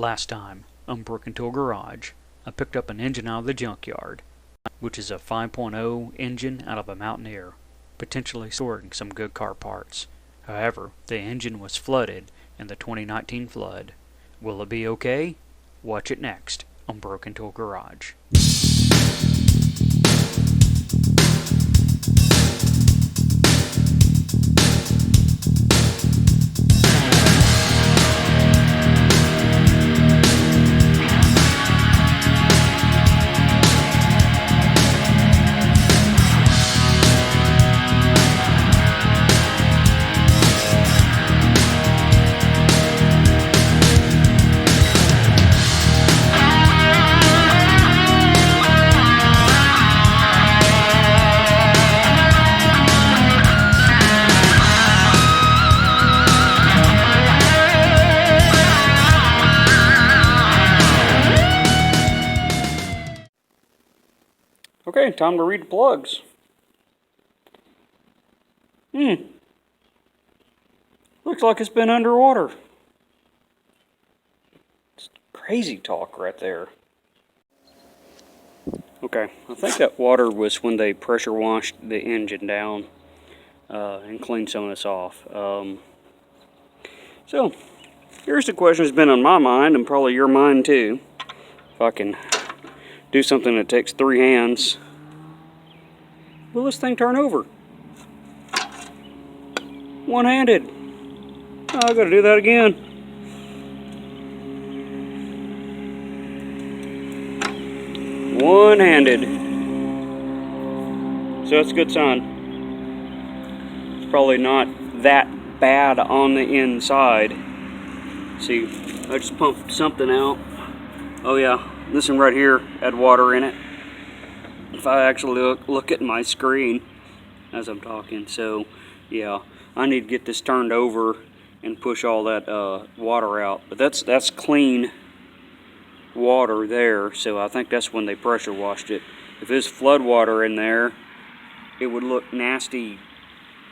Last time, on Broken Tool Garage, I picked up an engine out of the junkyard, which is a 5.0 engine out of a Mountaineer, potentially storing some good car parts. However, the engine was flooded in the 2019 flood. Will it be okay? Watch it next on Broken Tool Garage. Okay, time to read the plugs. Looks like it's been underwater. It's crazy talk right there. Okay, I think that water was when they pressure washed the engine down and cleaned some of this off. So, here's the question that's been on my mind, and probably your mind too. If I can do something that takes 3 hands, will this thing turn over? One-handed. Oh, I gotta do that again. One-handed. So that's a good sign. It's probably not that bad on the inside. See, I just pumped something out. Oh yeah, this one right here had water in it. If I actually look at my screen as I'm talking. So yeah, I need to get this turned over and push all that water out. But that's clean water there, so I think that's when they pressure washed it. If there's flood water in there, it would look nasty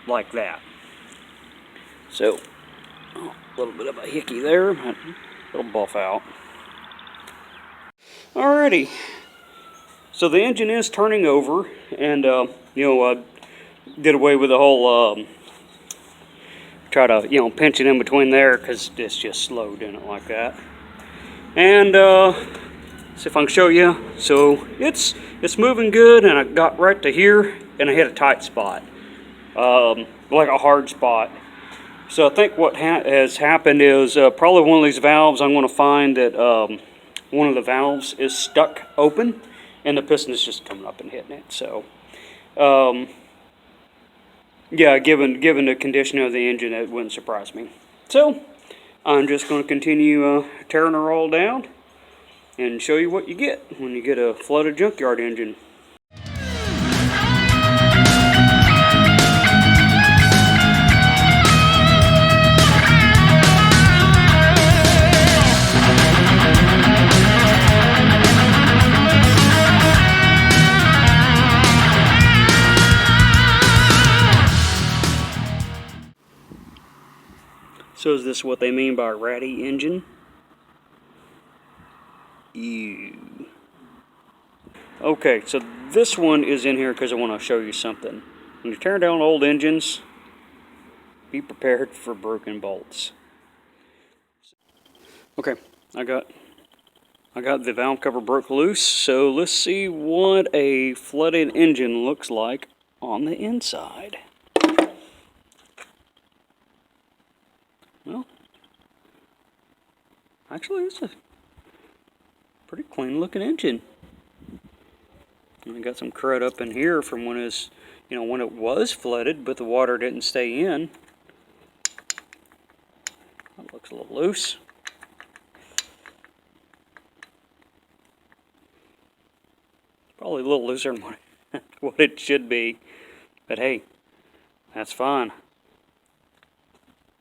like that. So, a little bit of a hickey there, it'll buff out. Alrighty, so the engine is turning over, and I did away with the whole try to pinch it in between there, because it's just slow doing it like that. And see if I can show you. So it's moving good, and I got right to here, and I hit a tight spot, like a hard spot. So I think what has happened is probably one of these valves. I'm going to find that one of the valves is stuck open, and the piston is just coming up and hitting it. So yeah, given the condition of the engine, it wouldn't surprise me. So I'm just going to continue tearing her all down and show you what you get when you get a flooded junkyard engine. So is this what they mean by ratty engine? Ew. Okay, so this one is in here because I want to show you something. When you tear down old engines, be prepared for broken bolts. Okay, I got the valve cover broke loose, so let's see what a flooded engine looks like on the inside. Well, actually, it's a pretty clean looking engine. And I got some crud up in here from when when it was flooded, but the water didn't stay in. That looks a little loose. Probably a little looser than what it should be, but hey, that's fine.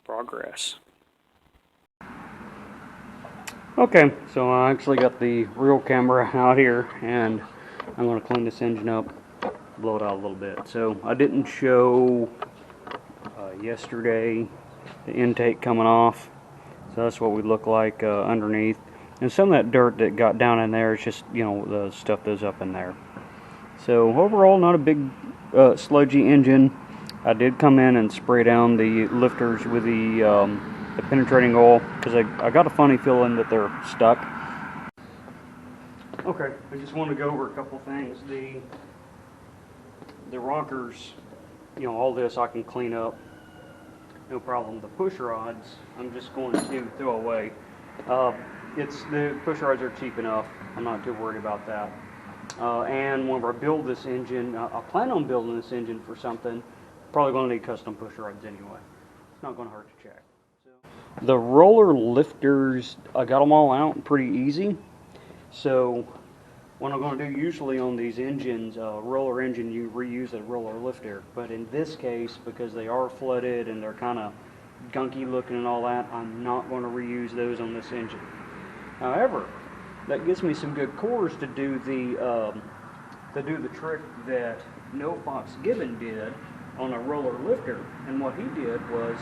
Progress. Okay, so I actually got the real camera out here, and I'm going to clean this engine up, blow it out a little bit. So I didn't show yesterday the intake coming off, so that's what we look like underneath. And some of that dirt that got down in there is just, you know, the stuff that's up in there. So overall, not a big sludgy engine. I did come in and spray down the lifters with the penetrating oil because I got a funny feeling that they're stuck. Okay, I just want to go over a couple things. The rockers, you know, all this I can clean up, no problem. The push rods, I'm just going to throw away. The push rods are cheap enough. I'm not too worried about that. And whenever I build this engine, I plan on building this engine for something. Probably going to need custom push rods anyway. It's not going to hurt to check. The roller lifters, I got them all out pretty easy. So what I'm going to do usually on these engines, roller engine, you reuse a roller lifter. But in this case, because they are flooded and they're kind of gunky looking and all that, I'm not going to reuse those on this engine. However, that gives me some good cores to do the trick that No Fox Gibbon did on a roller lifter. And what he did was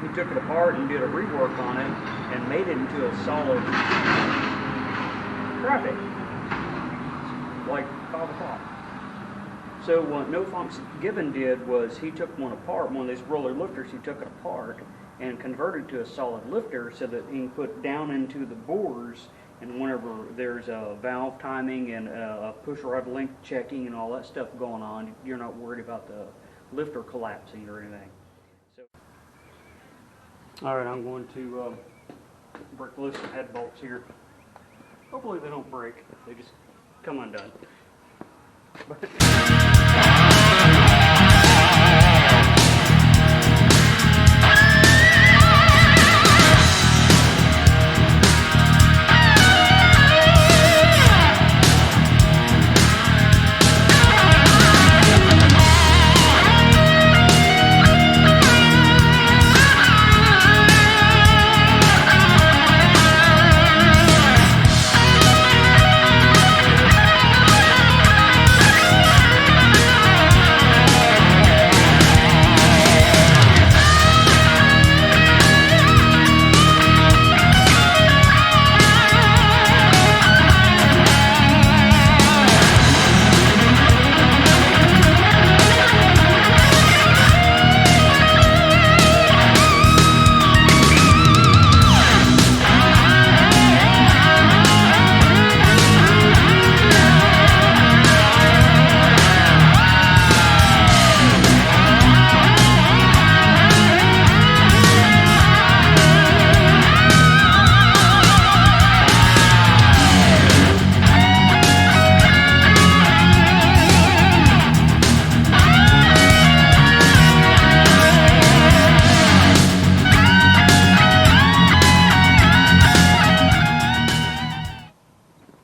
he took it apart and did a rework on it and made it into a solid traffic, like 5 o'clock. So what No Fox Gibbon did was he took one apart, one of these roller lifters, he took it apart and converted to a solid lifter so that he can put down into the bores, and whenever there's a valve timing and a push rod length checking and all that stuff going on, you're not worried about the lifter collapsing or anything. So, all right, I'm going to break loose some head bolts here. Hopefully they don't break, they just come undone.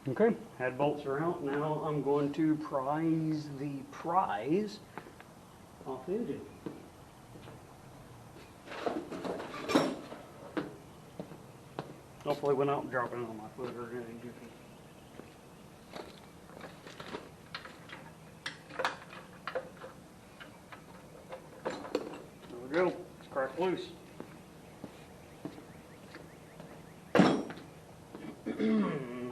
Okay, head bolts are out. Now I'm going to prise the prize off the engine. Hopefully we're not dropping it on my foot or anything goofy. There we go. It's cracked loose.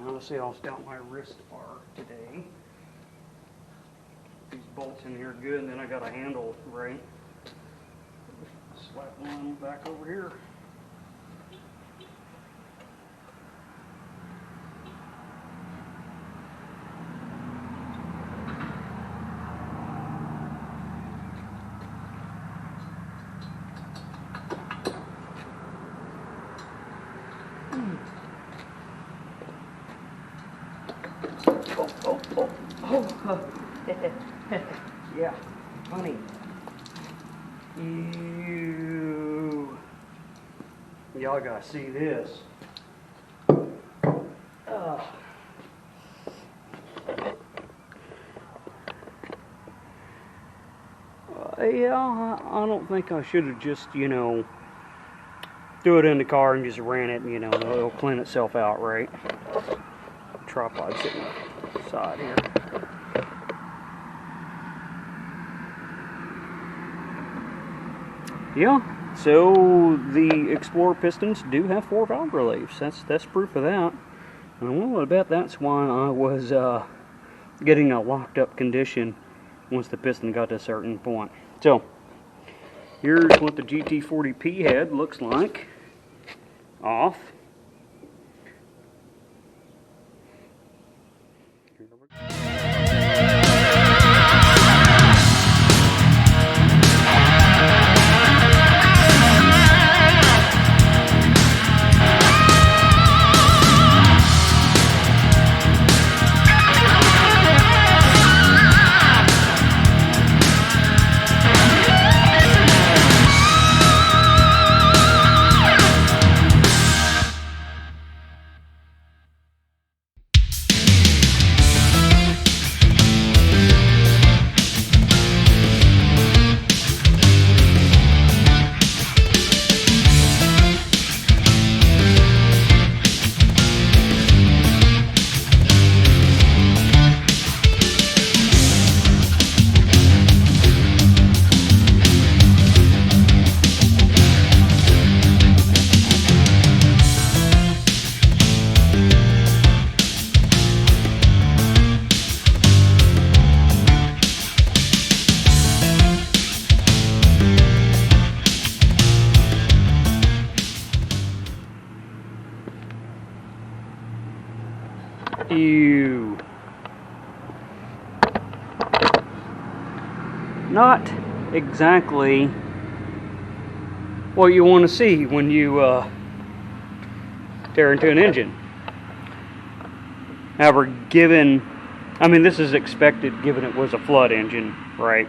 Let's see how stout my wrists are today. These bolts in here are good, and then I got a handle right. Slap one back over here. Yeah, funny. Ew. Y'all gotta see this. Yeah, I don't think I should have just, you know, threw it in the car and just ran it, you know, it'll clean itself out, right? Tripod sitting on the side here. Yeah, so the Explorer pistons do have 4 valve reliefs. That's proof of that. And well, I bet that's why I was getting a locked up condition once the piston got to a certain point. So, here's what the GT40P head looks like off. Ew. Not exactly what you want to see when you tear into an engine. However, I mean, this is expected given it was a flood engine, right?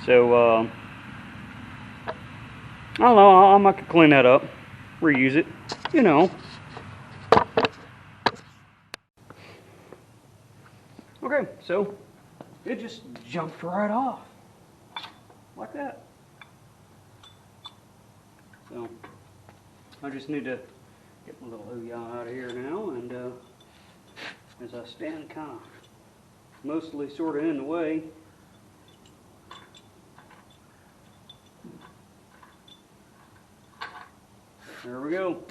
So, I don't know, I might clean that up, reuse it, you know. Okay, so it just jumped right off, like that. So, I just need to get my little hoo-yah out of here now, and as I stand kind of mostly sort of in the way, there we go.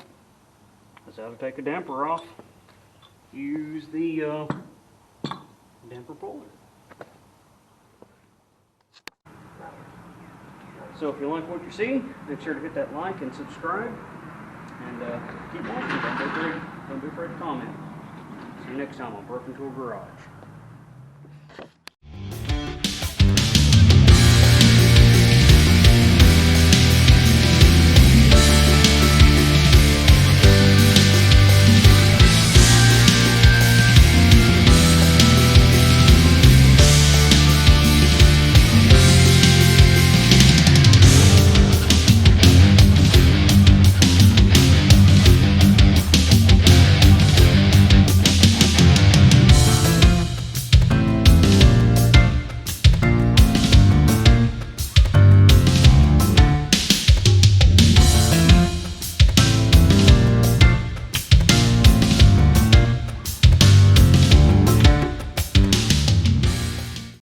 That's how to take a damper off. Use the damper puller. So if you like what you see, make sure to hit that like and subscribe, and keep watching. Don't be afraid to comment. See you next time on Broken Tool Garage.